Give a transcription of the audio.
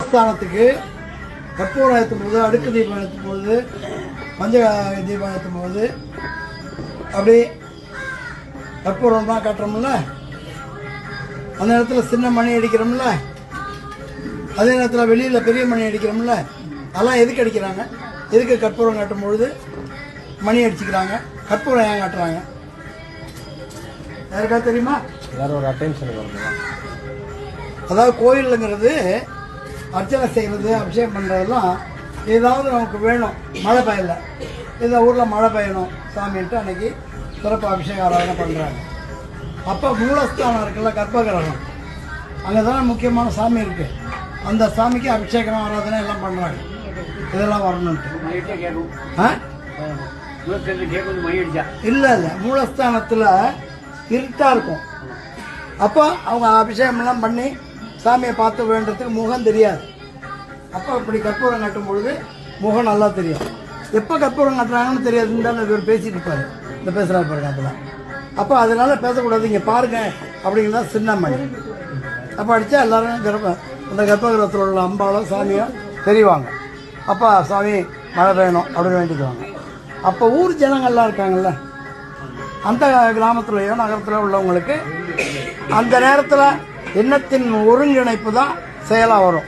ஸ்தானத்துக்கு கற்பூரம் ஏற்றும் போது, அடுக்கு தீபம் ஏற்றும் போது, பஞ்ச தீபம் ஏற்றும் போது அப்படி கற்பூரம் தான் காட்டுறோம்ல, அந்த நேரத்தில் சின்ன மணி அடிக்கிறோம்ல, அதே நேரத்தில் வெளியில் பெரிய மணி அடிக்கிறோம்ல, அதெல்லாம் எதுக்கு அடிக்கிறாங்க? எதுக்கு கற்பூரம் காட்டும் பொழுது மணி அடிச்சுக்கிறாங்க? கற்பூரம் ஏன் காட்டுறாங்க? யாருக்கா தெரியுமா? ஒரு அட்டென்ஷன் வருது. அதாவது கோயிலுங்கிறது அர்ச்சனை செய்கிறது, அபிஷேகம் பண்ணுறதெல்லாம் ஏதாவது நமக்கு வேணும். மழை பெய்யல, இந்த ஊரில் மழை பெய்யணும் சாமின்ட்டு அன்னைக்கு சிறப்பு அபிஷேக ஆராதனை பண்ணுறாங்க. அப்போ மூலஸ்தானம் இருக்குல்ல, கற்பகிரகம், அங்கே தானே முக்கியமான சாமி இருக்குது. அந்த சாமிக்கு அபிஷேகம் ஆராதனை எல்லாம் பண்ணுறாங்க. இதெல்லாம் வரணுன்ட்டு இல்லை இல்லை, மூலஸ்தானத்தில் இருட்டாக இருக்கும். அப்போ அவங்க அபிஷேகம்லாம் பண்ணி சாமியை பார்த்து வேண்டதுக்கு முகம் தெரியாது. அப்போ இப்படி கற்பூரம் கட்டும் பொழுது முகம் நல்லா தெரியும். எப்போ கற்பூரம் கட்டுறாங்கன்னு தெரியாதுன்னு தான் இவர் பேசிட்டு இருப்பார், இந்த பேசுகிறாரு பாருங்க. அப்போலாம் அப்போ அதனால பேசக்கூடாது, இங்கே பாருங்க அப்படிங்கிறதா சின்ன மணி. அப்போ அடித்தா எல்லோரும் அந்த கற்பகிரகத்தில் உள்ள அம்பாலும் சாமியும் தெரிவாங்க. அப்போ சாமி மழை பெய்யணும் அப்படின்னு வேண்டிக்குவாங்க. அப்போ ஊர் ஜனங்கள்லாம் இருக்காங்கல்ல, அந்த கிராமத்துலையோ நகரத்தில் உள்ளவங்களுக்கு அந்த நேரத்தில் எண்ணத்தின் ஒருங்கிணைப்பு தான் செயலாக வரும்.